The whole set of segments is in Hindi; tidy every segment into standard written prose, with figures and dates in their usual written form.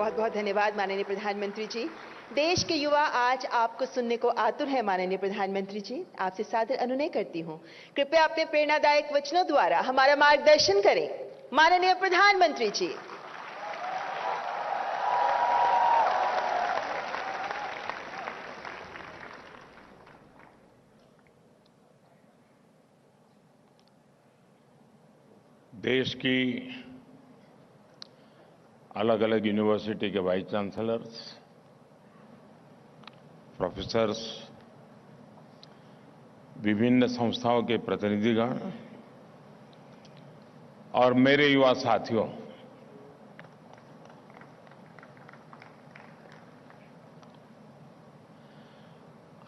बहुत बहुत धन्यवाद माननीय प्रधानमंत्री जी। देश के युवा आज आपको सुनने को आतुर है माननीय प्रधानमंत्री जी। आपसे सादर अनुनय करती हूँ, कृपया अपने प्रेरणादायक वचनों द्वारा हमारा मार्गदर्शन करें। माननीय प्रधानमंत्री जी। देश की अलग अलग यूनिवर्सिटी के वाइस चांसलर्स, प्रोफेसर्स, विभिन्न संस्थाओं के प्रतिनिधिगण और मेरे युवा साथियों,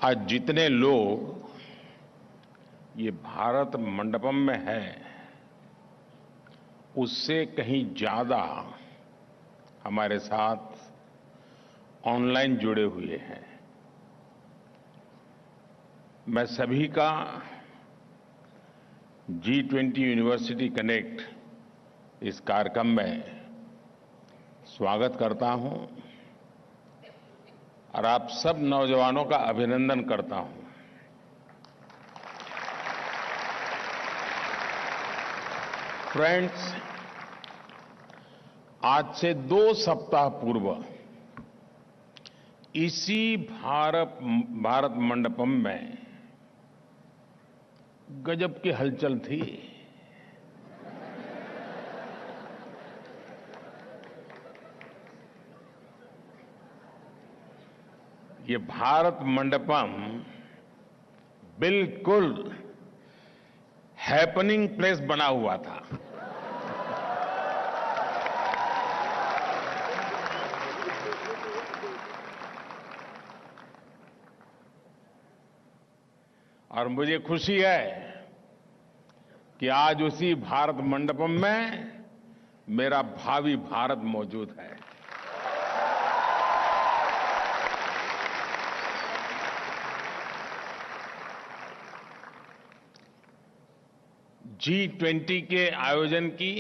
आज जितने लोग ये भारत मंडपम में हैं, उससे कहीं ज्यादा हमारे साथ ऑनलाइन जुड़े हुए हैं। मैं सभी का G20 यूनिवर्सिटी कनेक्ट इस कार्यक्रम में स्वागत करता हूं और आप सब नौजवानों का अभिनंदन करता हूं। फ्रेंड्स, आज से 2 सप्ताह पूर्व इसी भारत मंडपम में गजब की हलचल थी। ये भारत मंडपम बिल्कुल हैपनिंग प्लेस बना हुआ था। और मुझे खुशी है कि आज उसी भारत मंडपम में मेरा भावी भारत मौजूद है। G20 के आयोजन की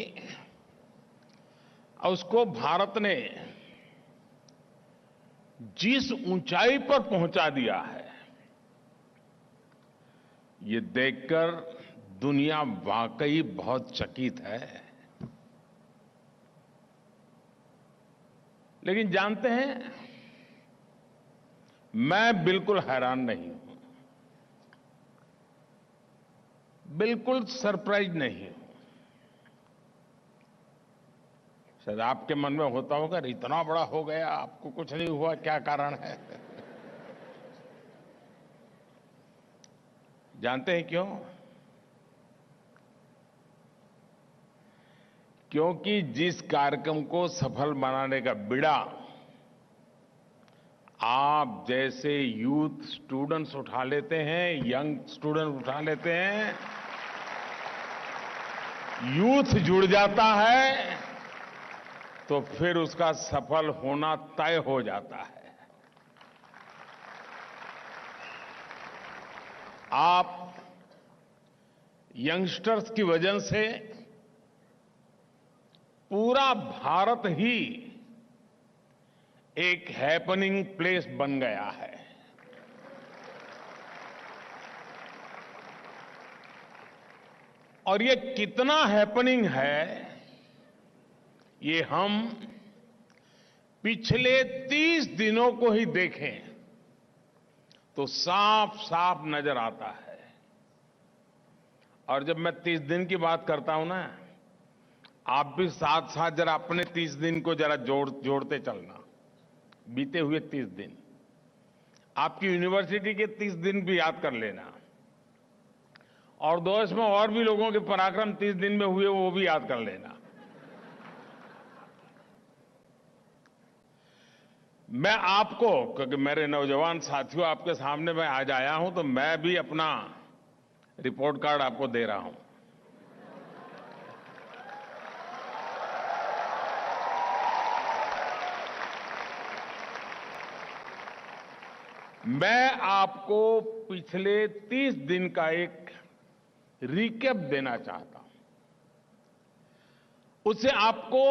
उसको भारत ने जिस ऊंचाई पर पहुंचा दिया है, ये देखकर दुनिया वाकई बहुत चकित है। लेकिन जानते हैं, मैं बिल्कुल हैरान नहीं हूं, बिल्कुल सरप्राइज नहीं हूं। शायद आपके मन में होता होगा, इतना बड़ा हो गया, आपको कुछ नहीं हुआ, क्या कारण है? जानते हैं क्यों? क्योंकि जिस कार्यक्रम को सफल बनाने का बीड़ा आप जैसे यूथ स्टूडेंट्स उठा लेते हैं, यंग स्टूडेंट उठा लेते हैं, यूथ जुड़ जाता है, तो फिर उसका सफल होना तय हो जाता है। आप यंगस्टर्स की वजह से पूरा भारत ही एक हैपनिंग प्लेस बन गया है। और ये कितना हैपनिंग है, ये हम पिछले 30 दिनों को ही देखें तो साफ साफ नजर आता है। और जब मैं 30 दिन की बात करता हूं ना, आप भी साथ साथ जरा अपने 30 दिन को जरा जोड़ते चलना। बीते हुए 30 दिन, आपकी यूनिवर्सिटी के 30 दिन भी याद कर लेना, और देश में और भी लोगों के पराक्रम 30 दिन में हुए, वो भी याद कर लेना। मैं आपको, क्योंकि मेरे नौजवान साथियों आपके सामने मैं आज आया हूं, तो मैं भी अपना रिपोर्ट कार्ड आपको दे रहा हूं। मैं आपको पिछले 30 दिन का एक रिकैप देना चाहता हूं। उससे आपको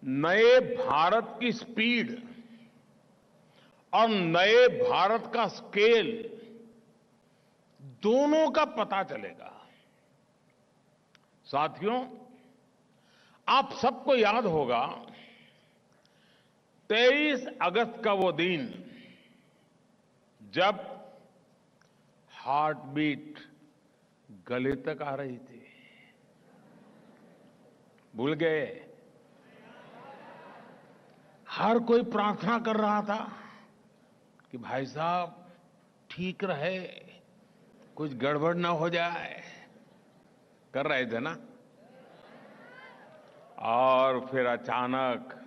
नए भारत की स्पीड और नए भारत का स्केल दोनों का पता चलेगा। साथियों, आप सबको याद होगा 23 अगस्त का वो दिन जब हार्ट बीट गले तक आ रही थी। भूल गए? हर कोई प्रार्थना कर रहा था कि भाई साहब ठीक रहे, कुछ गड़बड़ ना हो जाए। कर रहे थे ना? और फिर अचानक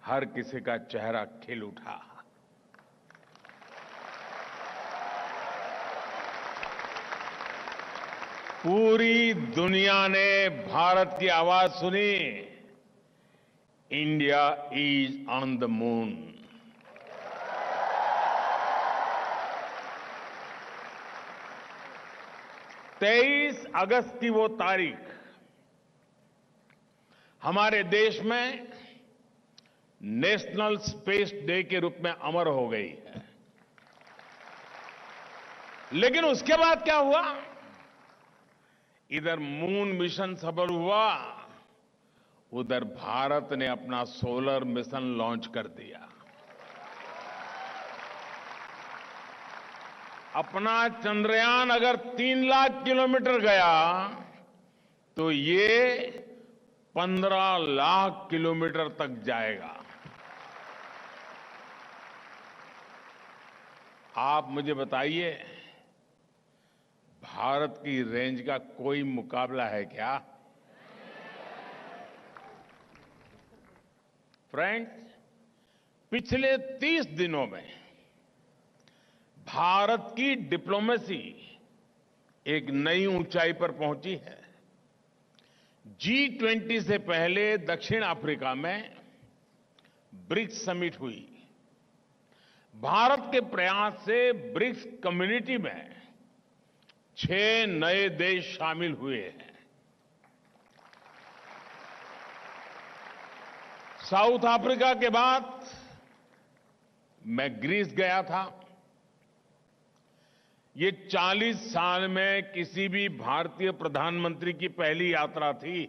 हर किसी का चेहरा खिल उठा। पूरी दुनिया ने भारत की आवाज सुनी, India is on the moon. तेईस अगस्त की वो तारीख हमारे देश में नेशनल स्पेस डे के रूप में अमर हो गई है। लेकिन उसके बाद क्या हुआ? इधर मून मिशन सफल हुआ, उधर भारत ने अपना सोलर मिशन लॉन्च कर दिया। अपना चंद्रयान अगर 3 लाख किलोमीटर गया तो ये 15 लाख किलोमीटर तक जाएगा। आप मुझे बताइए, भारत की रेंज का कोई मुकाबला है क्या? फ्रेंड्स, पिछले 30 दिनों में भारत की डिप्लोमेसी एक नई ऊंचाई पर पहुंची है। G20 से पहले दक्षिण अफ्रीका में ब्रिक्स समिट हुई। भारत के प्रयास से ब्रिक्स कम्युनिटी में 6 नए देश शामिल हुए हैं। साउथ अफ्रीका के बाद मैं ग्रीस गया था। ये 40 साल में किसी भी भारतीय प्रधानमंत्री की पहली यात्रा थी।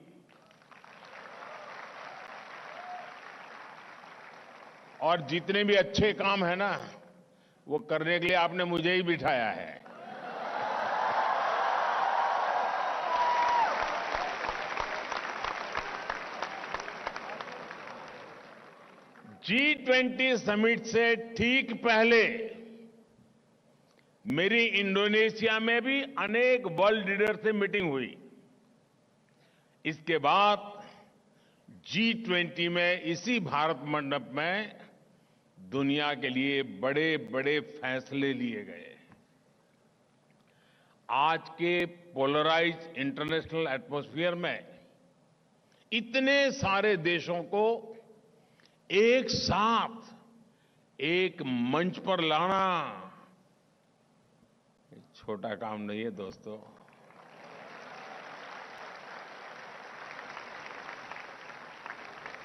और जितने भी अच्छे काम है ना, वो करने के लिए आपने मुझे ही बिठाया है। G20 समिट से ठीक पहले मेरी इंडोनेशिया में भी अनेक वर्ल्ड लीडर से मीटिंग हुई। इसके बाद G20 में इसी भारत मंडप में दुनिया के लिए बड़े बड़े फैसले लिए गए। आज के पोलराइज इंटरनेशनल एटमॉस्फेयर में इतने सारे देशों को एक साथ एक मंच पर लाना छोटा काम नहीं है दोस्तों।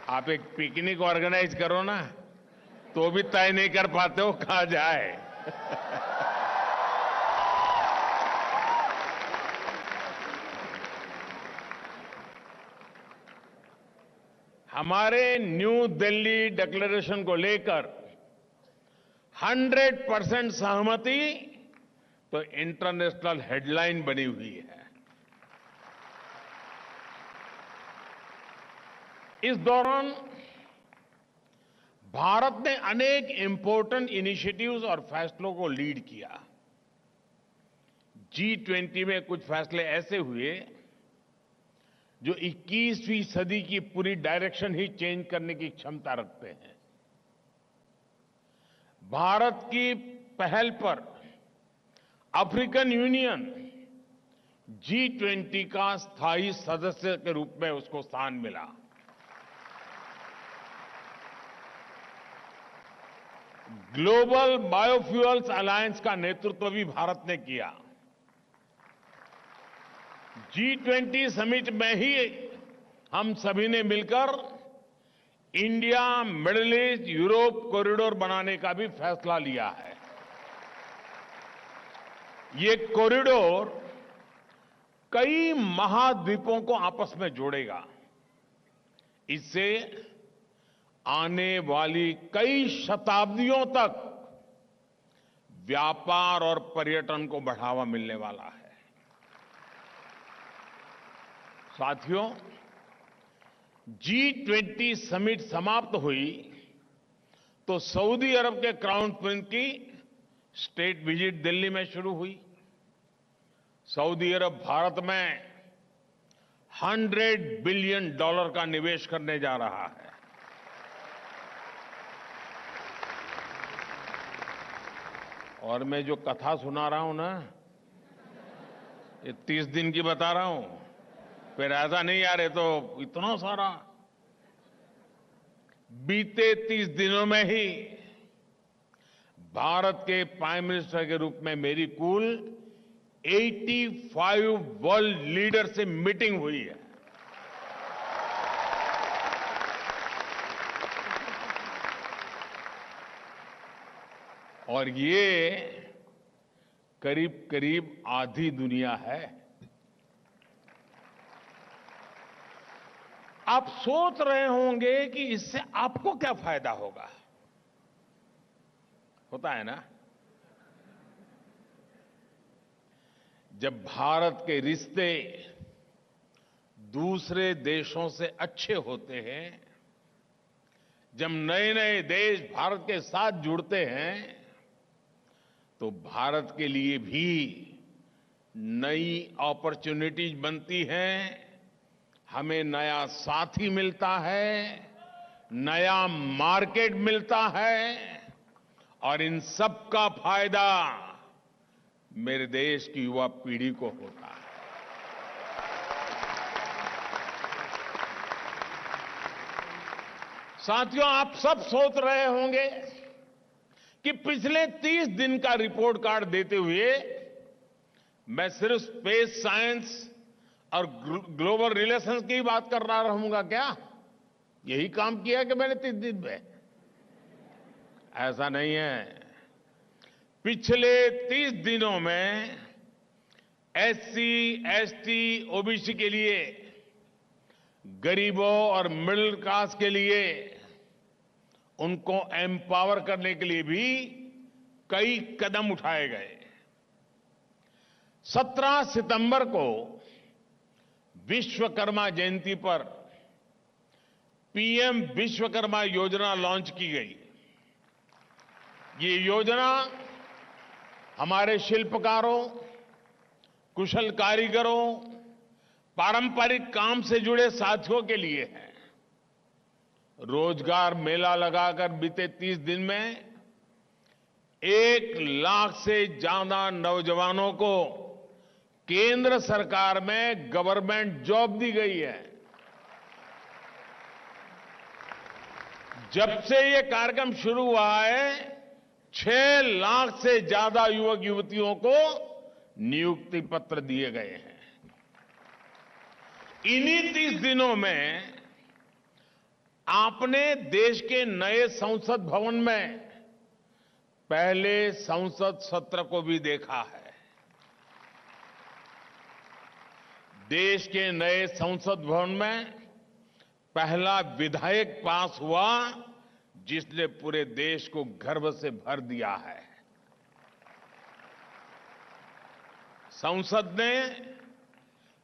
आप एक पिकनिक ऑर्गेनाइज करो ना, तो भी तय नहीं कर पाते हो कहां जाए। हमारे न्यू दिल्ली डिक्लेरेशन को लेकर 100% सहमति तो इंटरनेशनल हेडलाइन बनी हुई है। इस दौरान भारत ने अनेक इंपॉर्टेंट इनिशिएटिव्स और फैसलों को लीड किया। G20 में कुछ फैसले ऐसे हुए जो 21वीं सदी की पूरी डायरेक्शन ही चेंज करने की क्षमता रखते हैं। भारत की पहल पर अफ्रीकन यूनियन G20 का स्थायी सदस्य के रूप में उसको स्थान मिला। ग्लोबल बायोफ्यूल्स अलायंस का नेतृत्व भी भारत ने किया। G20 समिट में ही हम सभी ने मिलकर India middle east Europe corridor बनाने का भी फैसला लिया है। ये कॉरिडोर कई महाद्वीपों को आपस में जोड़ेगा। इससे आने वाली कई शताब्दियों तक व्यापार और पर्यटन को बढ़ावा मिलने वाला है। साथियों, G20 समिट समाप्त हुई तो सऊदी अरब के क्राउन प्रिंस की स्टेट विजिट दिल्ली में शुरू हुई। सऊदी अरब भारत में $100 बिलियन का निवेश करने जा रहा है। और मैं जो कथा सुना रहा हूं ना, ये 30 दिन की बता रहा हूं, फिर ऐसा नहीं यार ये तो इतना सारा। बीते 30 दिनों में ही भारत के प्राइम मिनिस्टर के रूप में मेरी कुल 85 वर्ल्ड लीडर से मीटिंग हुई है। और ये करीब करीब आधी दुनिया है। आप सोच रहे होंगे कि इससे आपको क्या फायदा होगा। होता है ना, जब भारत के रिश्ते दूसरे देशों से अच्छे होते हैं, जब नए नए देश भारत के साथ जुड़ते हैं, तो भारत के लिए भी नई अपॉर्चुनिटीज बनती हैं। हमें नया साथी मिलता है, नया मार्केट मिलता है, और इन सब का फायदा मेरे देश की युवा पीढ़ी को होता है। साथियों, आप सब सोच रहे होंगे कि पिछले 30 दिन का रिपोर्ट कार्ड देते हुए मैं सिर्फ स्पेस साइंस और ग्लोबल रिलेशंस की बात कर रहा रहूंगा क्या? यही काम किया कि मैंने 30 दिन में? ऐसा नहीं है। पिछले 30 दिनों में SC, ST, OBC के लिए, गरीबों और मिडिल क्लास के लिए, उनको एम्पावर करने के लिए भी कई कदम उठाए गए। 17 सितंबर को विश्वकर्मा जयंती पर PM विश्वकर्मा योजना लॉन्च की गई। ये योजना हमारे शिल्पकारों, कुशल कारीगरों, पारंपरिक काम से जुड़े साथियों के लिए है। रोजगार मेला लगाकर बीते 30 दिन में 1 लाख से ज्यादा नौजवानों को केंद्र सरकार में गवर्नमेंट जॉब दी गई है। जब से ये कार्यक्रम शुरू हुआ है, 6 लाख से ज्यादा युवक युवतियों को नियुक्ति पत्र दिए गए हैं। इन्हीं 30 दिनों में आपने देश के नए संसद भवन में पहले संसद सत्र को भी देखा है। देश के नए संसद भवन में पहला विधेयक पास हुआ जिसने पूरे देश को गर्व से भर दिया है। संसद ने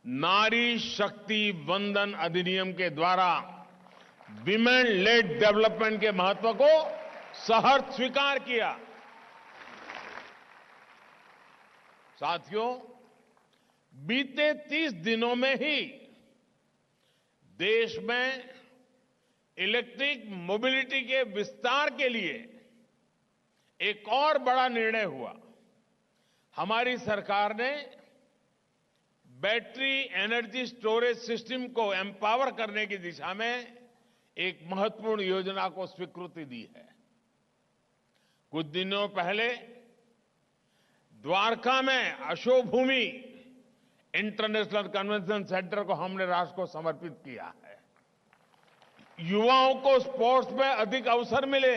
नारी शक्ति वंदन अधिनियम के द्वारा विमेन लेड डेवलपमेंट के महत्व को सहर्ष स्वीकार किया। साथियों, बीते 30 दिनों में ही देश में इलेक्ट्रिक मोबिलिटी के विस्तार के लिए एक और बड़ा निर्णय हुआ। हमारी सरकार ने बैटरी एनर्जी स्टोरेज सिस्टम को एम्पावर करने की दिशा में एक महत्वपूर्ण योजना को स्वीकृति दी है। कुछ दिनों पहले द्वारका में अशोक भूमि इंटरनेशनल कन्वेंशन सेंटर को हमने राष्ट्र को समर्पित किया है। युवाओं को स्पोर्ट्स में अधिक अवसर मिले,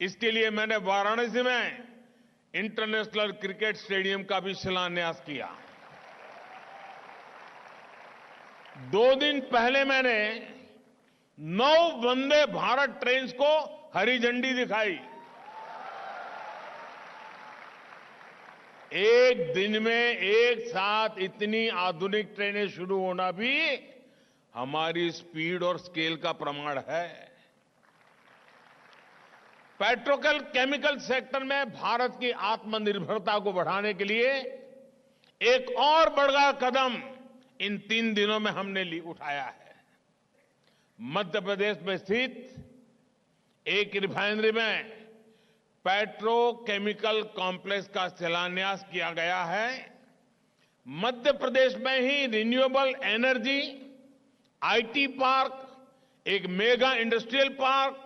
इसके लिए मैंने वाराणसी में इंटरनेशनल क्रिकेट स्टेडियम का भी शिलान्यास किया। 2 दिन पहले मैंने 9 वंदे भारत ट्रेन्स को हरी झंडी दिखाई। एक दिन में एक साथ इतनी आधुनिक ट्रेनें शुरू होना भी हमारी स्पीड और स्केल का प्रमाण है। पेट्रोकेमिकल सेक्टर में भारत की आत्मनिर्भरता को बढ़ाने के लिए एक और बड़ा कदम इन 3 दिनों में हमने उठाया है। मध्य प्रदेश में स्थित एक रिफाइनरी में पेट्रोकेमिकल कॉम्प्लेक्स का शिलान्यास किया गया है। मध्य प्रदेश में ही रिन्यूएबल एनर्जी, आईटी पार्क, एक मेगा इंडस्ट्रियल पार्क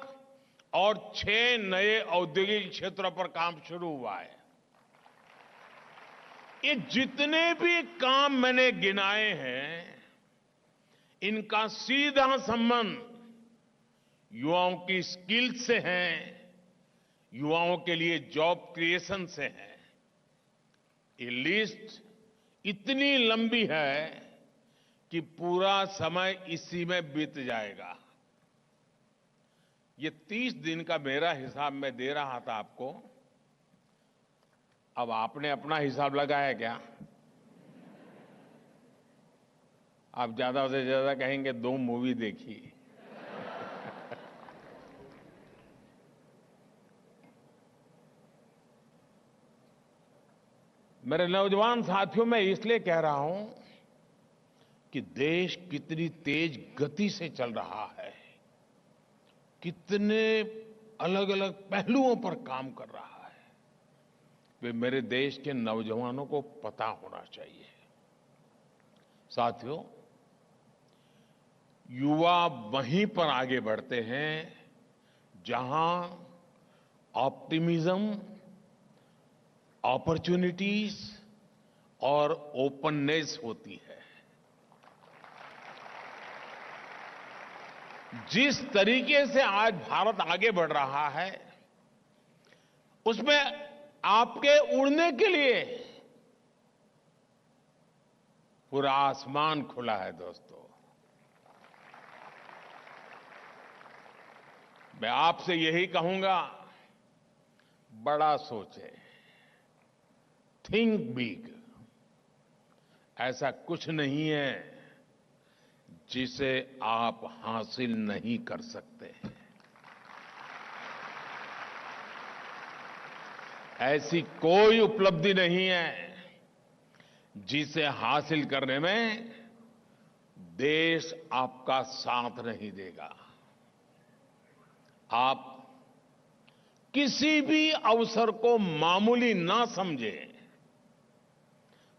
और 6 नए औद्योगिक क्षेत्रों पर काम शुरू हुआ है। ये जितने भी काम मैंने गिनाए हैं, इनका सीधा संबंध युवाओं की स्किल से है, युवाओं के लिए जॉब क्रिएशन से है। ये लिस्ट इतनी लंबी है कि पूरा समय इसी में बीत जाएगा। ये 30 दिन का मेरा हिसाब मैं दे रहा था आपको। अब आपने अपना हिसाब लगाया क्या? आप ज्यादा से ज्यादा कहेंगे 2 मूवी देखी। मेरे नौजवान साथियों, मैं इसलिए कह रहा हूं कि देश कितनी तेज गति से चल रहा है, कितने अलग अलग पहलुओं पर काम कर रहा है, वे मेरे देश के नौजवानों को पता होना चाहिए। साथियों, युवा वहीं पर आगे बढ़ते हैं जहां ऑप्टिमिज्म, अपॉर्चुनिटीज और ओपननेस होती है। जिस तरीके से आज भारत आगे बढ़ रहा है, उसमें आपके उड़ने के लिए पूरा आसमान खुला है। दोस्तों, मैं आपसे यही कहूंगा, बड़ा सोचें, थिंक बिग। ऐसा कुछ नहीं है जिसे आप हासिल नहीं कर सकते। ऐसी कोई उपलब्धि नहीं है जिसे हासिल करने में देश आपका साथ नहीं देगा। आप किसी भी अवसर को मामूली ना समझें,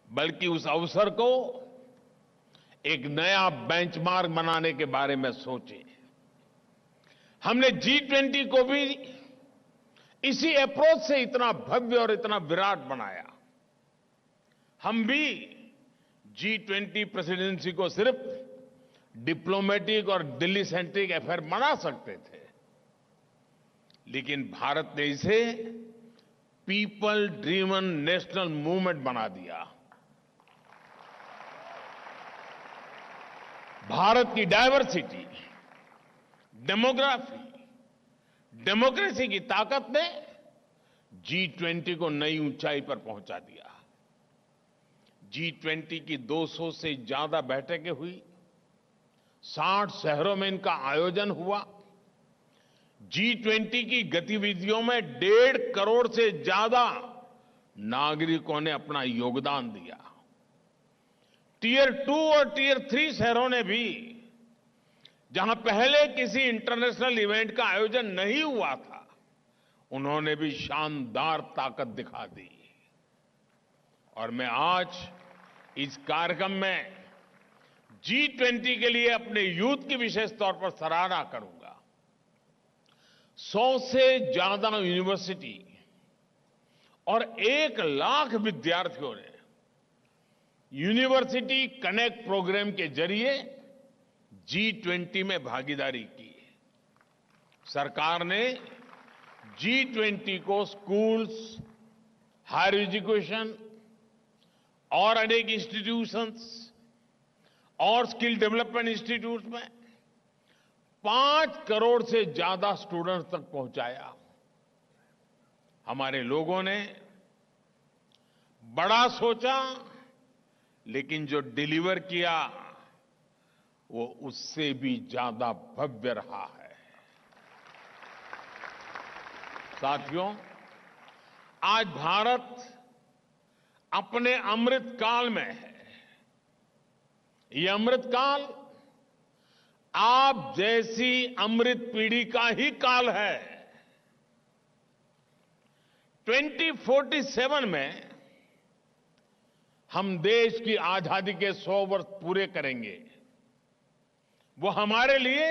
बल्कि उस अवसर को एक नया बेंचमार्क बनाने के बारे में सोचें। हमने G20 को भी इसी अप्रोच से इतना भव्य और इतना विराट बनाया। हम भी G20 प्रेसिडेंसी को सिर्फ डिप्लोमेटिक और दिल्ली सेंट्रिक अफेयर बना सकते थे, लेकिन भारत ने इसे पीपल ड्रिवन नेशनल मूवमेंट बना दिया। भारत की डायवर्सिटी, डेमोग्राफी, डेमोक्रेसी की ताकत ने G20 को नई ऊंचाई पर पहुंचा दिया। G20 की 200 से ज्यादा बैठकें हुई, 60 शहरों में इनका आयोजन हुआ। G20 की गतिविधियों में 1.5 करोड़ से ज्यादा नागरिकों ने अपना योगदान दिया। टियर 2 और टियर 3 शहरों ने भी, जहां पहले किसी इंटरनेशनल इवेंट का आयोजन नहीं हुआ था, उन्होंने भी शानदार ताकत दिखा दी। और मैं आज इस कार्यक्रम में G20 के लिए अपने यूथ की विशेष तौर पर सराहना करूंगा। 100 से ज्यादा यूनिवर्सिटी और 1 लाख विद्यार्थियों ने यूनिवर्सिटी कनेक्ट प्रोग्राम के जरिए G20 में भागीदारी की। सरकार ने G20 को स्कूल्स, हायर एजुकेशन और अनेक इंस्टीट्यूशंस और स्किल डेवलपमेंट इंस्टीट्यूट में 5 करोड़ से ज्यादा स्टूडेंट्स तक पहुंचाया। हमारे लोगों ने बड़ा सोचा, लेकिन जो डिलीवर किया वो उससे भी ज्यादा भव्य रहा है। साथियों, आज भारत अपने अमृत काल में है। ये अमृत काल आप जैसी अमृत पीढ़ी का ही काल है। 2047 में हम देश की आजादी के 100 वर्ष पूरे करेंगे। वो हमारे लिए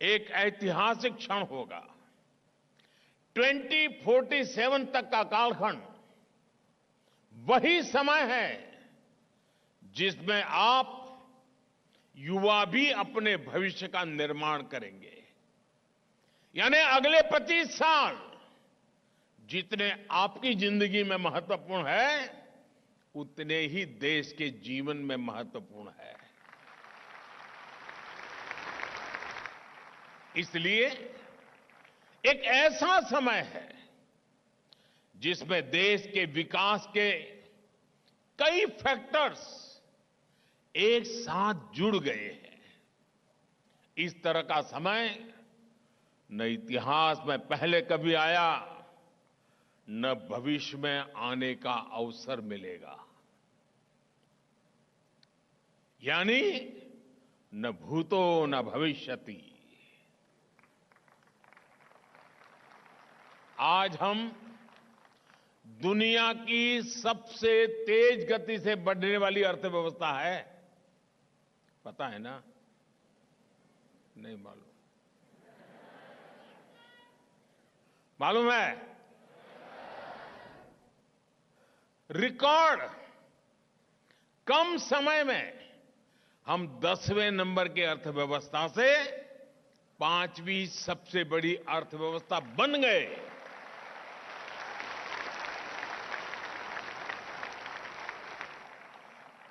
एक ऐतिहासिक क्षण होगा। 2047 तक का कालखंड वही समय है जिसमें आप युवा भी अपने भविष्य का निर्माण करेंगे। यानी अगले 25 साल जितने आपकी जिंदगी में महत्वपूर्ण है, उतने ही देश के जीवन में महत्वपूर्ण है। इसलिए एक ऐसा समय है जिसमें देश के विकास के कई फैक्टर्स एक साथ जुड़ गए हैं। इस तरह का समय न इतिहास में पहले कभी आया, न भविष्य में आने का अवसर मिलेगा। यानी न भूतो न भविष्यति। आज हम दुनिया की सबसे तेज गति से बढ़ने वाली अर्थव्यवस्था है। पता है ना? नहीं मालूम? मालूम है? रिकॉर्ड कम समय में हम 10वें नंबर की अर्थव्यवस्था से 5वीं सबसे बड़ी अर्थव्यवस्था बन गए।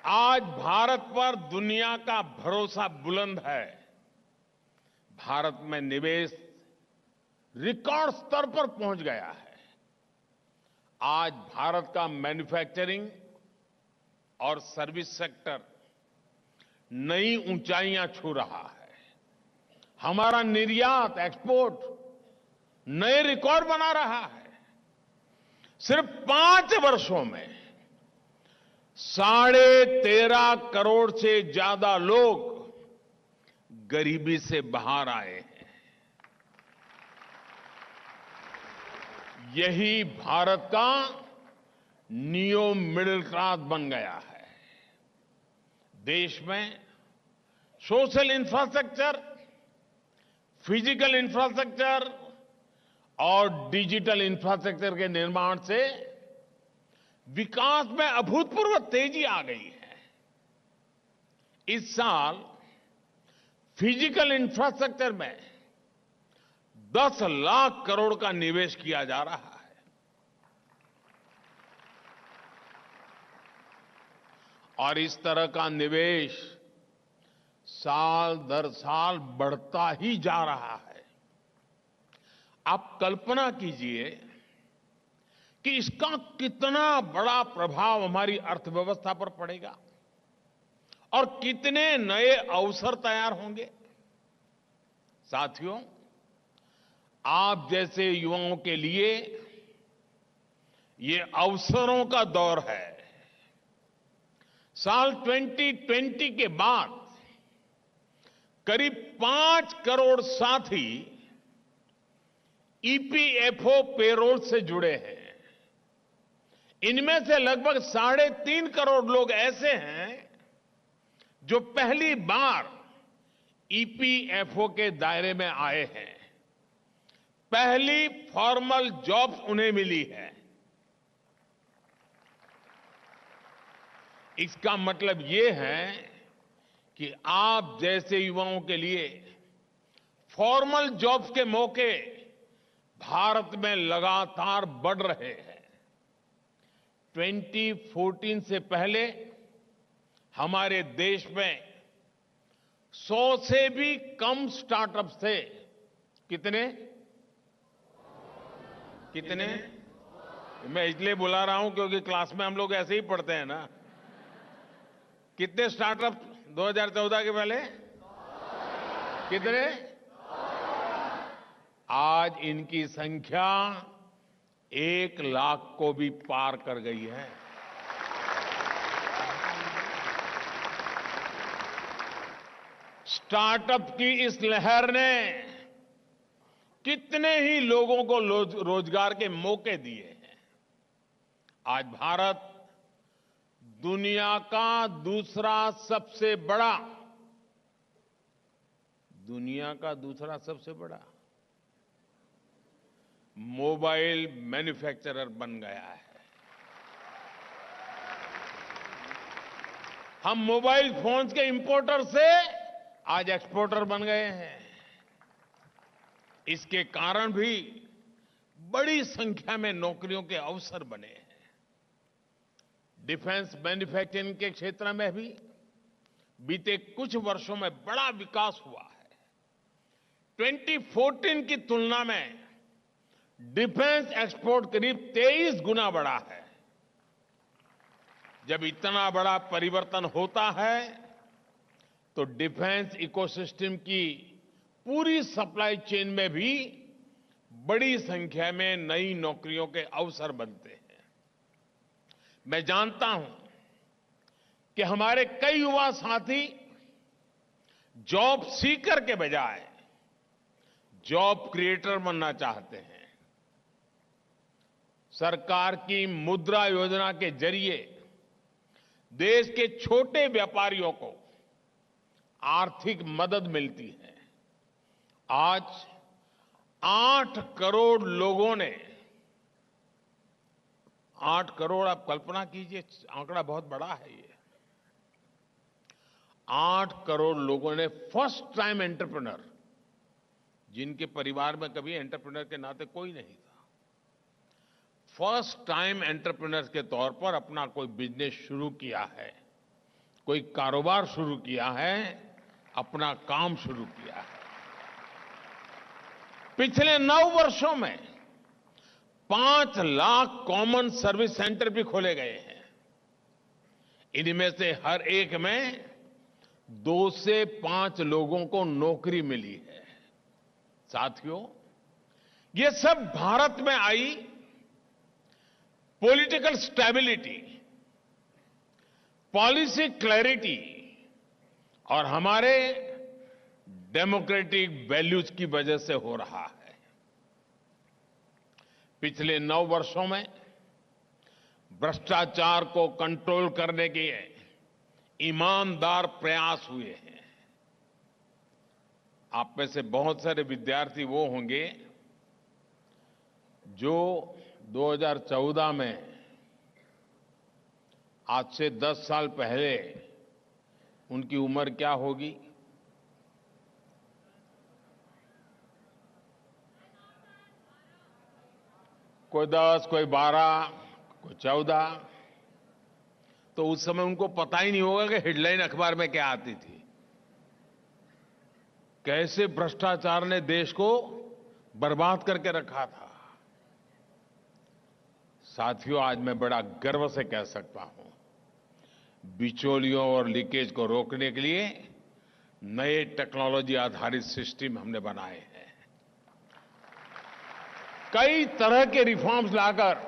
आज भारत पर दुनिया का भरोसा बुलंद है। भारत में निवेश रिकॉर्ड स्तर पर पहुंच गया है। आज भारत का मैन्युफैक्चरिंग और सर्विस सेक्टर नई ऊंचाइयां छू रहा है। हमारा निर्यात, एक्सपोर्ट नए रिकॉर्ड बना रहा है। सिर्फ 5 वर्षों में 13.5 करोड़ से ज्यादा लोग गरीबी से बाहर आए हैं। यही भारत का नियो मिडिल क्लास बन गया है। देश में सोशल इंफ्रास्ट्रक्चर, फिजिकल इंफ्रास्ट्रक्चर और डिजिटल इंफ्रास्ट्रक्चर के निर्माण से विकास में अभूतपूर्व तेजी आ गई है। इस साल फिजिकल इंफ्रास्ट्रक्चर में 10 लाख करोड़ का निवेश किया जा रहा है। और इस तरह का निवेश साल दर साल बढ़ता ही जा रहा है। आप कल्पना कीजिए कि इसका कितना बड़ा प्रभाव हमारी अर्थव्यवस्था पर पड़ेगा और कितने नए अवसर तैयार होंगे। साथियों, आप जैसे युवाओं के लिए ये अवसरों का दौर है। साल 2020 के बाद करीब 5 करोड़ साथी ईपीएफओ पेरोल से जुड़े हैं। इनमें से लगभग 3.5 करोड़ लोग ऐसे हैं जो पहली बार ईपीएफओ के दायरे में आए हैं। पहली फॉर्मल जॉब्स उन्हें मिली है। इसका मतलब ये है कि आप जैसे युवाओं के लिए फॉर्मल जॉब्स के मौके भारत में लगातार बढ़ रहे हैं। 2014 से पहले हमारे देश में 100 से भी कम स्टार्टअप्स थे। कितने कितने मैं इसलिए बुला रहा हूं क्योंकि क्लास में हम लोग ऐसे ही पढ़ते हैं ना। कितने स्टार्टअप 2014 के पहले? कितने? आज इनकी संख्या 1 लाख को भी पार कर गई है। स्टार्टअप की इस लहर ने कितने ही लोगों को रोजगार के मौके दिए हैं। आज भारत दुनिया का दूसरा सबसे बड़ा मोबाइल मैन्युफैक्चरर बन गया है। हम मोबाइल फोन्स के इंपोर्टर से आज एक्सपोर्टर बन गए हैं। इसके कारण भी बड़ी संख्या में नौकरियों के अवसर बने हैं। डिफेंस मैन्युफैक्चरिंग के क्षेत्र में भी बीते कुछ वर्षों में बड़ा विकास हुआ है। 2014 की तुलना में डिफेंस एक्सपोर्ट करीब 23 गुना बढ़ा है। जब इतना बड़ा परिवर्तन होता है तो डिफेंस इकोसिस्टम की पूरी सप्लाई चेन में भी बड़ी संख्या में नई नौकरियों के अवसर बनते हैं। मैं जानता हूं कि हमारे कई युवा साथी जॉब सीकर के बजाय जॉब क्रिएटर बनना चाहते हैं। सरकार की मुद्रा योजना के जरिए देश के छोटे व्यापारियों को आर्थिक मदद मिलती है। आज 8 करोड़ लोगों ने 8 करोड़, आप कल्पना कीजिए, आंकड़ा बहुत बड़ा है ये। 8 करोड़ लोगों ने फर्स्ट टाइम एंटरप्रेन्योर, जिनके परिवार में कभी एंटरप्रेन्योर के नाते कोई नहीं था, फर्स्ट टाइम एंटरप्रेन्योर के तौर पर अपना कोई बिजनेस शुरू किया है, कोई कारोबार शुरू किया है, अपना काम शुरू किया है। पिछले 9 वर्षों में 5 लाख कॉमन सर्विस सेंटर भी खोले गए हैं। इनमें से हर एक में 2 से 5 लोगों को नौकरी मिली है। साथियों, ये सब भारत में आई पॉलिटिकल स्टेबिलिटी, पॉलिसी क्लैरिटी और हमारे डेमोक्रेटिक वैल्यूज की वजह से हो रहा है। पिछले 9 वर्षों में भ्रष्टाचार को कंट्रोल करने के ईमानदार प्रयास हुए हैं। आप में से बहुत सारे विद्यार्थी वो होंगे जो 2014 में, आज से 10 साल पहले, उनकी उम्र क्या होगी? कोई 10, कोई 12, कोई 14। तो उस समय उनको पता ही नहीं होगा कि हेडलाइन अखबार में क्या आती थी। कैसे भ्रष्टाचार ने देश को बर्बाद करके रखा था। साथियों, आज मैं बड़ा गर्व से कह सकता हूं, बिचौलियों और लीकेज को रोकने के लिए नए टेक्नोलॉजी आधारित सिस्टम हमने बनाए हैं। कई तरह के रिफॉर्म्स लाकर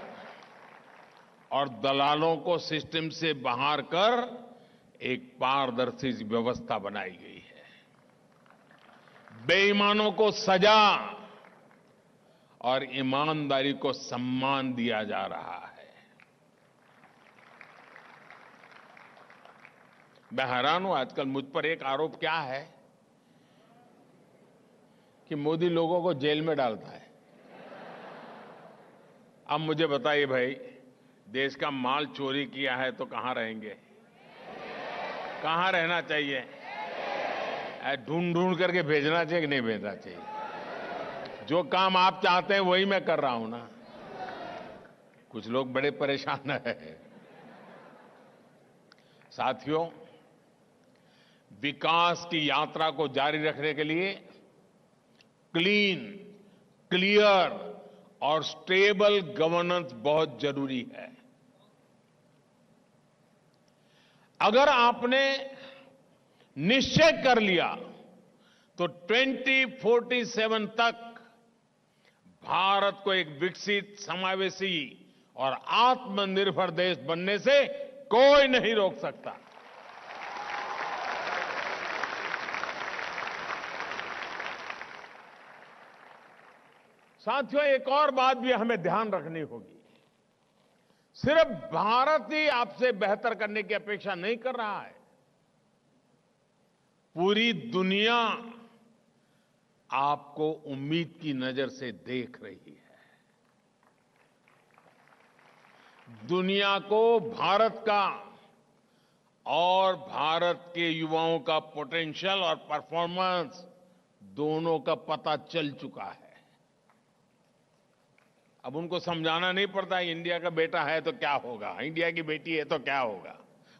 और दलालों को सिस्टम से बाहर कर एक पारदर्शी व्यवस्था बनाई गई है। बेईमानों को सजा और ईमानदारी को सम्मान दिया जा रहा है। मैं हैरान हूं, आजकल मुझ पर एक आरोप क्या है कि मोदी लोगों को जेल में डालता है। अब मुझे बताइए भाई, देश का माल चोरी किया है तो कहां रहेंगे? कहां रहना चाहिए? ढूंढ ढूंढ करके भेजना चाहिए कि नहीं भेजना चाहिए? जो काम आप चाहते हैं वही मैं कर रहा हूं ना। कुछ लोग बड़े परेशान हैं। साथियों, विकास की यात्रा को जारी रखने के लिए क्लीन, क्लियर और स्टेबल गवर्नेंस बहुत जरूरी है। अगर आपने निश्चय कर लिया तो 2047 तक भारत को एक विकसित, समावेशी और आत्मनिर्भर देश बनने से कोई नहीं रोक सकता। साथियों, एक और बात भी हमें ध्यान रखनी होगी। सिर्फ भारत ही आपसे बेहतर करने की अपेक्षा नहीं कर रहा है। पूरी दुनिया आपको उम्मीद की नजर से देख रही है। दुनिया को भारत का और भारत के युवाओं का पोटेंशियल और परफॉर्मेंस दोनों का पता चल चुका है। अब उनको समझाना नहीं पड़ता, इंडिया का बेटा है तो क्या होगा, इंडिया की बेटी है तो क्या होगा।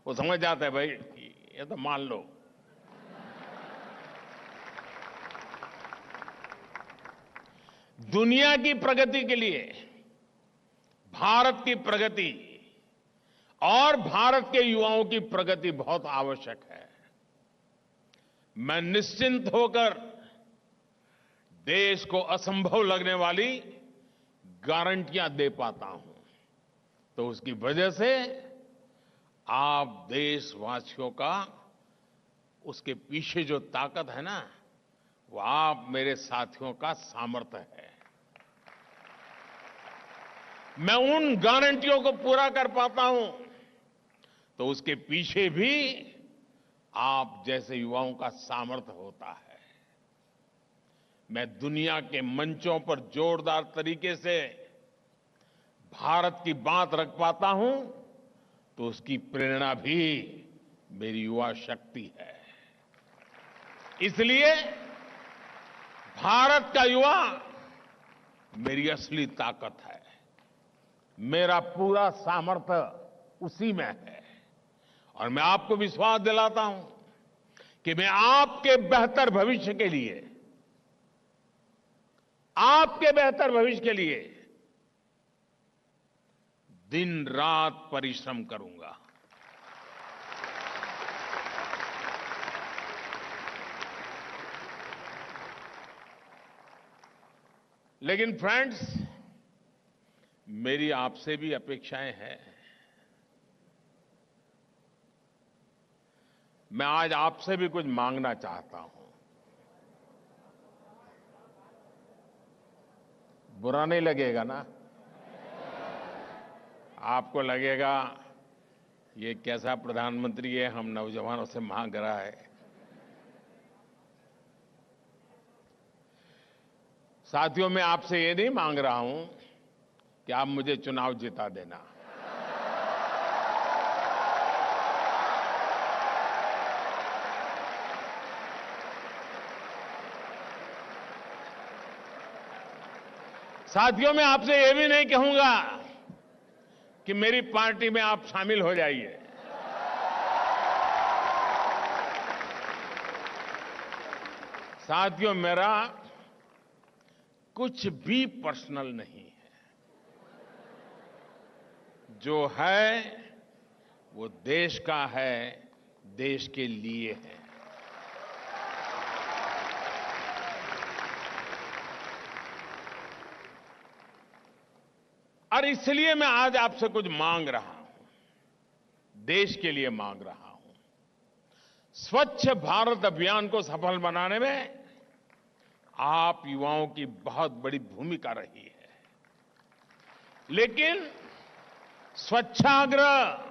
वो समझ जाता है, भाई ये तो मान लो। दुनिया की प्रगति के लिए भारत की प्रगति और भारत के युवाओं की प्रगति बहुत आवश्यक है। मैं निश्चिंत होकर देश को असंभव लगने वाली गारंटियां दे पाता हूं, तो उसकी वजह से आप देशवासियों का उसके पीछे जो ताकत है ना, वो आप मेरे साथियों का सामर्थ्य है। मैं उन गारंटियों को पूरा कर पाता हूं तो उसके पीछे भी आप जैसे युवाओं का सामर्थ्य होता है। मैं दुनिया के मंचों पर जोरदार तरीके से भारत की बात रख पाता हूं तो उसकी प्रेरणा भी मेरी युवा शक्ति है। इसलिए भारत का युवा मेरी असली ताकत है। मेरा पूरा सामर्थ्य उसी में है और मैं आपको विश्वास दिलाता हूं कि मैं आपके बेहतर भविष्य के लिए, आपके बेहतर भविष्य के लिए दिन रात परिश्रम करूंगा। लेकिन फ्रेंड्स, मेरी आपसे भी अपेक्षाएं हैं। मैं आज आपसे भी कुछ मांगना चाहता हूं। बुरा नहीं लगेगा ना? आपको लगेगा ये कैसा प्रधानमंत्री है, हम नौजवानों से मांग रहा है। साथियों, मैं आपसे ये नहीं मांग रहा हूं कि आप मुझे चुनाव जिता देना। साथियों, मैं आपसे ये भी नहीं कहूंगा कि मेरी पार्टी में आप शामिल हो जाइए। साथियों, मेरा कुछ भी पर्सनल नहीं है। जो है वो देश का है, देश के लिए है। और इसलिए मैं आज आपसे कुछ मांग रहा हूं, देश के लिए मांग रहा हूं। स्वच्छ भारत अभियान को सफल बनाने में आप युवाओं की बहुत बड़ी भूमिका रही है। लेकिन स्वच्छाग्रह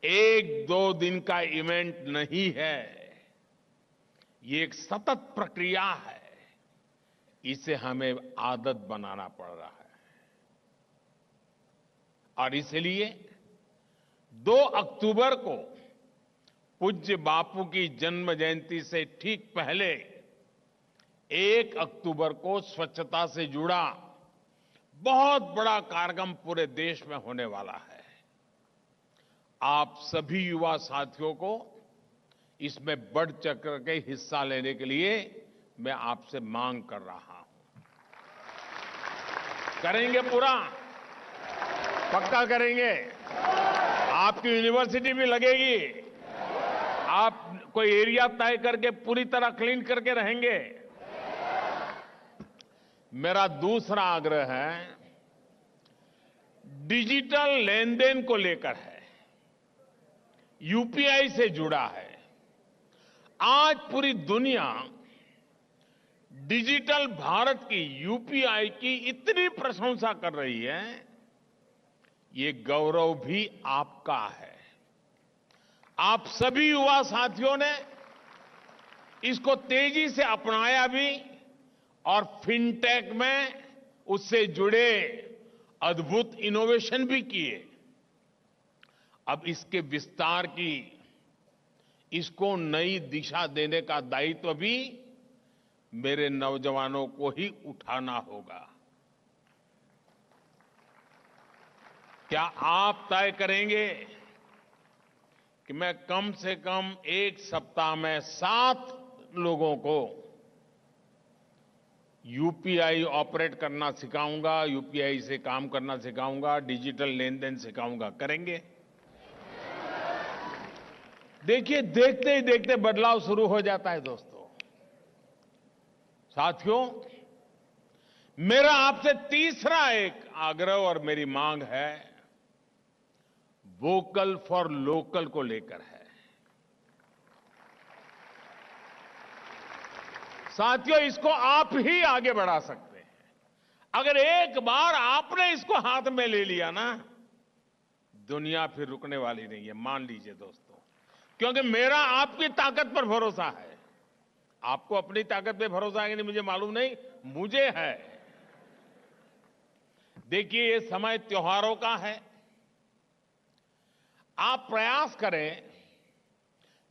एक दो दिन का इवेंट नहीं है, ये एक सतत प्रक्रिया है। इसे हमें आदत बनाना पड़ रहा है और इसलिए 2 अक्टूबर को पूज्य बापू की जन्म जयंती से ठीक पहले 1 अक्टूबर को स्वच्छता से जुड़ा बहुत बड़ा कार्यक्रम पूरे देश में होने वाला है। आप सभी युवा साथियों को इसमें बढ़ चढ़ के हिस्सा लेने के लिए मैं आपसे मांग कर रहा हूं। करेंगे पूरा? पक्का करेंगे? आपकी यूनिवर्सिटी भी लगेगी? आप कोई एरिया तय करके पूरी तरह क्लीन करके रहेंगे? मेरा दूसरा आग्रह है, डिजिटल लेन देन को लेकर है, यूपीआई से जुड़ा है। आज पूरी दुनिया डिजिटल भारत की, यूपीआई की इतनी प्रशंसा कर रही है, ये गौरव भी आपका है। आप सभी युवा साथियों ने इसको तेजी से अपनाया भी और फिनटेक में उससे जुड़े अद्भुत इनोवेशन भी किए। अब इसके विस्तार की, इसको नई दिशा देने का दायित्व भी मेरे नौजवानों को ही उठाना होगा। क्या आप तय करेंगे कि मैं कम से कम 1 सप्ताह में 7 लोगों को यूपीआई ऑपरेट करना सिखाऊंगा, यूपीआई से काम करना सिखाऊंगा, डिजिटल लेन देन सिखाऊंगा? करेंगे? देखिए, देखते ही देखते बदलाव शुरू हो जाता है दोस्तों। साथियों, मेरा आपसे तीसरा एक आग्रह और मेरी मांग है, वोकल फॉर लोकल को लेकर है। साथियों, इसको आप ही आगे बढ़ा सकते हैं। अगर एक बार आपने इसको हाथ में ले लिया ना, दुनिया फिर रुकने वाली नहीं है, मान लीजिए दोस्तों। क्योंकि मेरा आपकी ताकत पर भरोसा है। आपको अपनी ताकत पे भरोसा है कि नहीं मुझे मालूम नहीं, मुझे है। देखिए, ये समय त्योहारों का है। आप प्रयास करें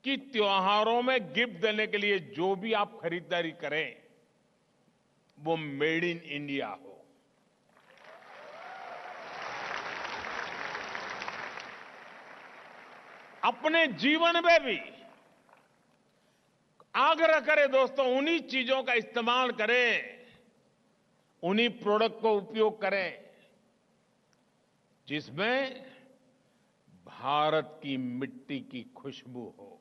कि त्योहारों में गिफ्ट देने के लिए जो भी आप खरीदारी करें, वो मेड इन इंडिया हो। अपने जीवन में भी आग्रह करें दोस्तों, उन्हीं चीजों का इस्तेमाल करें, उन्हीं प्रोडक्ट को उपयोग करें जिसमें भारत की मिट्टी की खुशबू हो,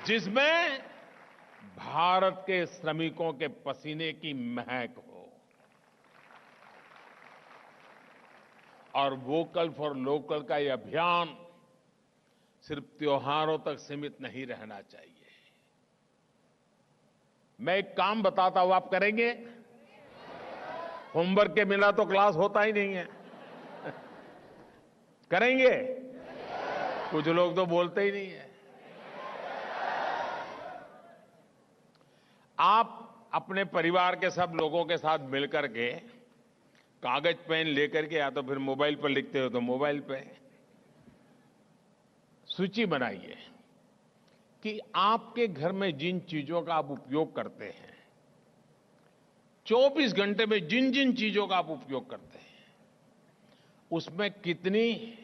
जिसमें भारत के श्रमिकों के पसीने की महक हो। और वोकल फॉर लोकल का यह अभियान सिर्फ त्योहारों तक सीमित नहीं रहना चाहिए। मैं एक काम बताता हूं, आप करेंगे? होमवर्क के बिना तो क्लास होता ही नहीं है। करेंगे? कुछ लोग तो बोलते ही नहीं है। आप अपने परिवार के सब लोगों के साथ मिलकर के कागज पेन लेकर के, या तो फिर मोबाइल पर लिखते हो तो मोबाइल पे सूची बनाइए कि आपके घर में जिन चीजों का आप उपयोग करते हैं, 24 घंटे में जिन जिन चीजों का आप उपयोग करते हैं, उसमें कितनी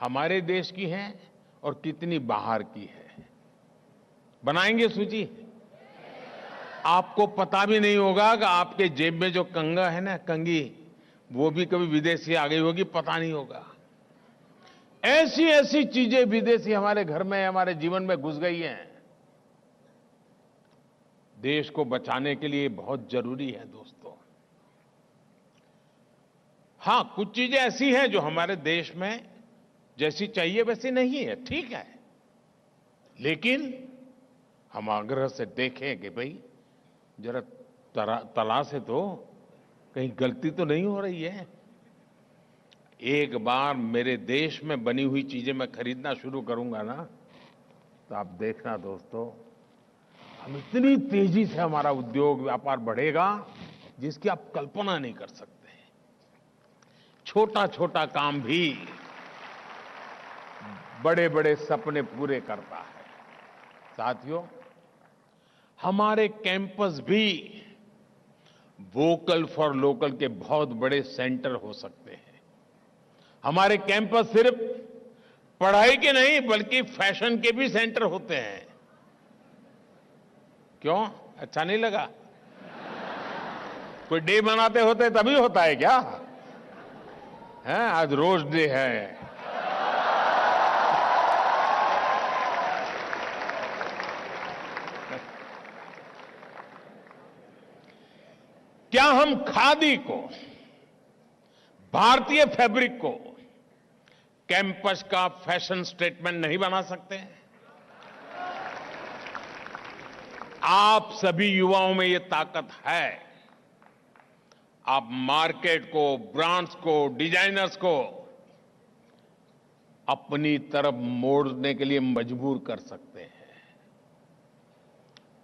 हमारे देश की हैं और कितनी बाहर की है। बनाएंगे सूची? आपको पता भी नहीं होगा कि आपके जेब में जो कंगा है ना, कंगी, वो भी कभी विदेशी आ गई होगी, पता नहीं होगा। ऐसी ऐसी चीजें विदेशी हमारे घर में, हमारे जीवन में घुस गई हैं। देश को बचाने के लिए बहुत जरूरी है दोस्तों। हां, कुछ चीजें ऐसी हैं जो हमारे देश में जैसी चाहिए वैसी नहीं है, ठीक है। लेकिन हम आग्रह से देखें कि भाई जरा तला से तो कहीं गलती तो नहीं हो रही है। एक बार मेरे देश में बनी हुई चीजें मैं खरीदना शुरू करूंगा ना, तो आप देखना दोस्तों, हम इतनी तेजी से हमारा उद्योग व्यापार बढ़ेगा जिसकी आप कल्पना नहीं कर सकते। छोटा छोटा काम भी बड़े बड़े सपने पूरे करता है। साथियों, हमारे कैंपस भी वोकल फॉर लोकल के बहुत बड़े सेंटर हो सकते हैं। हमारे कैंपस सिर्फ पढ़ाई के नहीं बल्कि फैशन के भी सेंटर होते हैं। क्यों? अच्छा नहीं लगा? कोई डे मनाते होते तभी होता है क्या? है आज रोज डे है। क्या हम खादी को, भारतीय फैब्रिक को कैंपस का फैशन स्टेटमेंट नहीं बना सकते? आप सभी युवाओं में ये ताकत है। आप मार्केट को, ब्रांड्स को, डिजाइनर्स को अपनी तरफ मोड़ने के लिए मजबूर कर सकते हैं।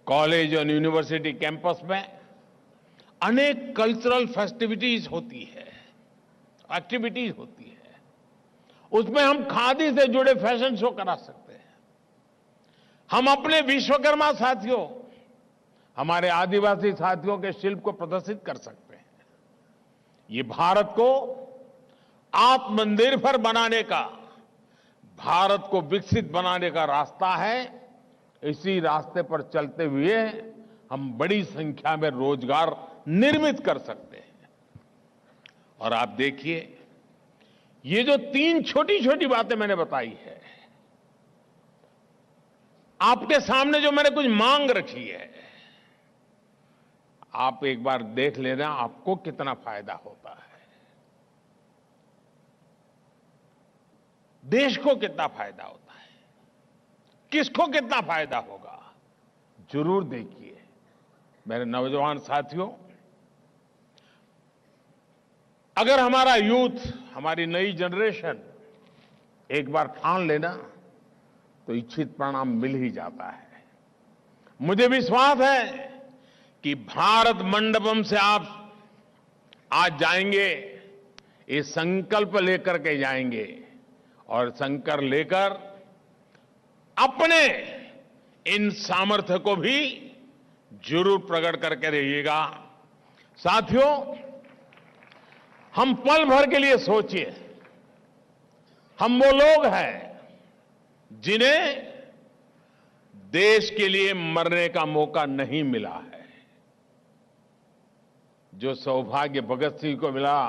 कॉलेज और यूनिवर्सिटी कैंपस में अनेक कल्चरल फेस्टिविटीज होती है, एक्टिविटीज होती है। उसमें हम खादी से जुड़े फैशन शो करा सकते हैं। हम अपने विश्वकर्मा साथियों, हमारे आदिवासी साथियों के शिल्प को प्रदर्शित कर सकते हैं। ये भारत को आत्मनिर्भर बनाने का, भारत को विकसित बनाने का रास्ता है। इसी रास्ते पर चलते हुए हम बड़ी संख्या में रोजगार निर्मित कर सकते हैं। और आप देखिए, ये जो 3 छोटी छोटी बातें मैंने बताई है, आपके सामने जो मैंने कुछ मांग रखी है, आप एक बार देख लेना आपको कितना फायदा होता है, देश को कितना फायदा होता है, किसको कितना फायदा होगा। जरूर देखिए मेरे नौजवान साथियों, अगर हमारा यूथ, हमारी नई जनरेशन एक बार ठान लेना तो इच्छित परिणाम मिल ही जाता है। मुझे विश्वास है कि भारत मंडपम से आप आज जाएंगे, ये संकल्प लेकर के जाएंगे और संकल्प लेकर अपने इन सामर्थ्य को भी जरूर प्रकट करके रहिएगा। साथियों, हम पल भर के लिए सोचिए, हम वो लोग हैं जिन्हें देश के लिए मरने का मौका नहीं मिला है। जो सौभाग्य भगत सिंह को मिला,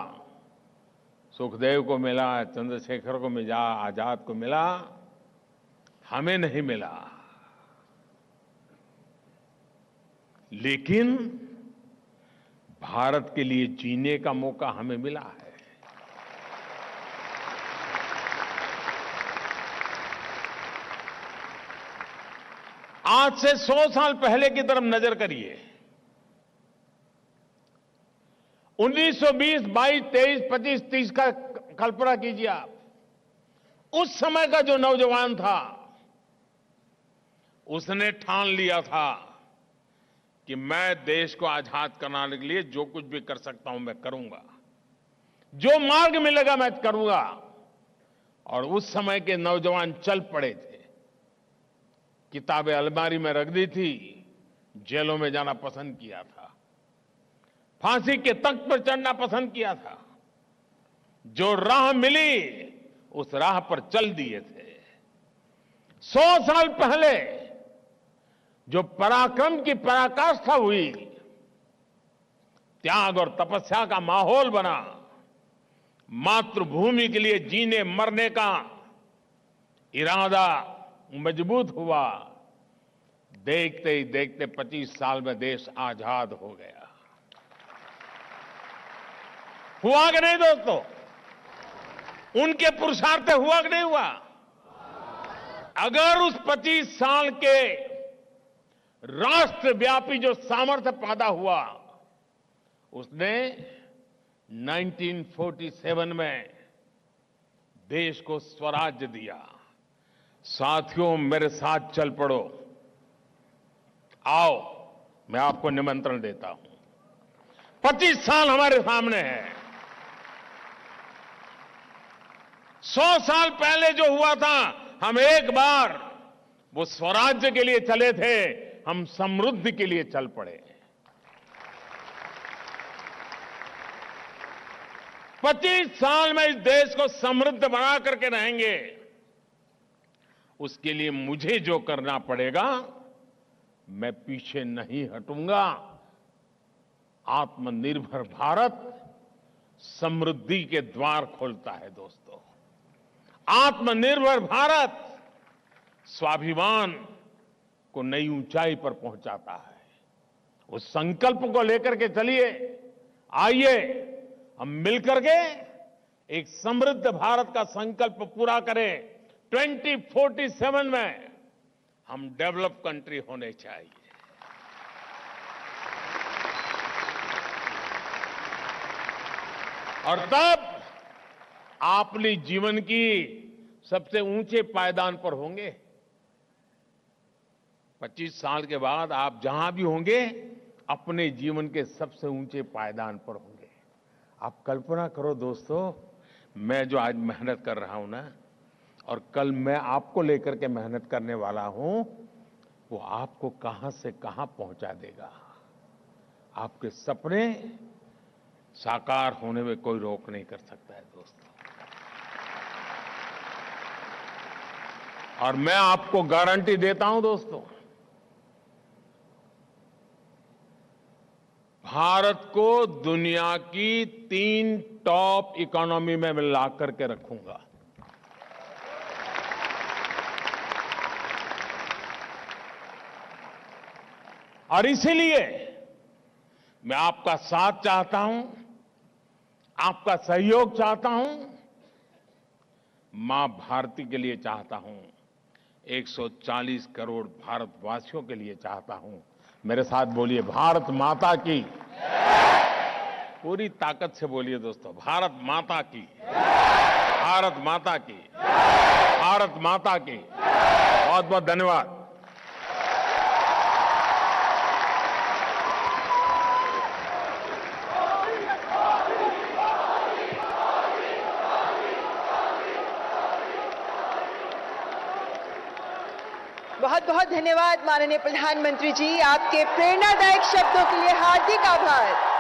सुखदेव को मिला, चंद्रशेखर को मिला, आजाद को मिला, हमें नहीं मिला। लेकिन भारत के लिए जीने का मौका हमें मिला है। आज से 100 साल पहले की तरफ नजर करिए। 1920, 22, 23, 25, 30 का कल्पना कीजिए आप। उस समय का जो नौजवान था, उसने ठान लिया था कि मैं देश को आजाद कराने के लिए जो कुछ भी कर सकता हूं मैं करूंगा, जो मार्ग मिलेगा मैं करूंगा। और उस समय के नौजवान चल पड़े थे, किताबें अलमारी में रख दी थी, जेलों में जाना पसंद किया था, फांसी के तख्त पर चढ़ना पसंद किया था। जो राह मिली उस राह पर चल दिए थे। 100 साल पहले जो पराक्रम की पराकाष्ठा हुई, त्याग और तपस्या का माहौल बना, मातृभूमि के लिए जीने मरने का इरादा मजबूत हुआ, देखते ही देखते 25 साल में देश आजाद हो गया। हुआ कि नहीं दोस्तों? उनके पुरुषार्थ हुआ कि नहीं हुआ? अगर उस 25 साल के राष्ट्रव्यापी जो सामर्थ्य पैदा हुआ, उसने 1947 में देश को स्वराज्य दिया। साथियों, मेरे साथ चल पड़ो, आओ, मैं आपको निमंत्रण देता हूं। 25 साल हमारे सामने है। 100 साल पहले जो हुआ था हम एक बार वो स्वराज्य के लिए चले थे, हम समृद्धि के लिए चल पड़े। 25 साल में इस देश को समृद्ध बना करके रहेंगे। उसके लिए मुझे जो करना पड़ेगा, मैं पीछे नहीं हटूंगा। आत्मनिर्भर भारत समृद्धि के द्वार खोलता है दोस्तों। आत्मनिर्भर भारत स्वाभिमान को नई ऊंचाई पर पहुंचाता है। उस संकल्प को लेकर के चलिए, आइए हम मिलकर के एक समृद्ध भारत का संकल्प पूरा करें। 2047 में हम डेवलप कंट्री होने चाहिए। और तब आप अपने जीवन की सबसे ऊंचे पायदान पर होंगे। 25 साल के बाद आप जहां भी होंगे, अपने जीवन के सबसे ऊंचे पायदान पर होंगे। आप कल्पना करो दोस्तों, मैं जो आज मेहनत कर रहा हूं ना, और कल मैं आपको लेकर के मेहनत करने वाला हूं, वो आपको कहां से कहां पहुंचा देगा। आपके सपने साकार होने में कोई रोक नहीं कर सकता है दोस्तों। और मैं आपको गारंटी देता हूं दोस्तों, भारत को दुनिया की 3 टॉप इकोनॉमी में मैं ला करके रखूंगा। और इसीलिए मैं आपका साथ चाहता हूं, आपका सहयोग चाहता हूं, मां भारती के लिए चाहता हूं, 140 करोड़ भारतवासियों के लिए चाहता हूं। मेरे साथ बोलिए, भारत माता की। पूरी ताकत से बोलिए दोस्तों, भारत माता की, भारत माता की, भारत माता की। बहुत बहुत धन्यवाद। बहुत बहुत धन्यवाद माननीय प्रधानमंत्री जी, आपके प्रेरणादायक शब्दों के लिए हार्दिक आभार।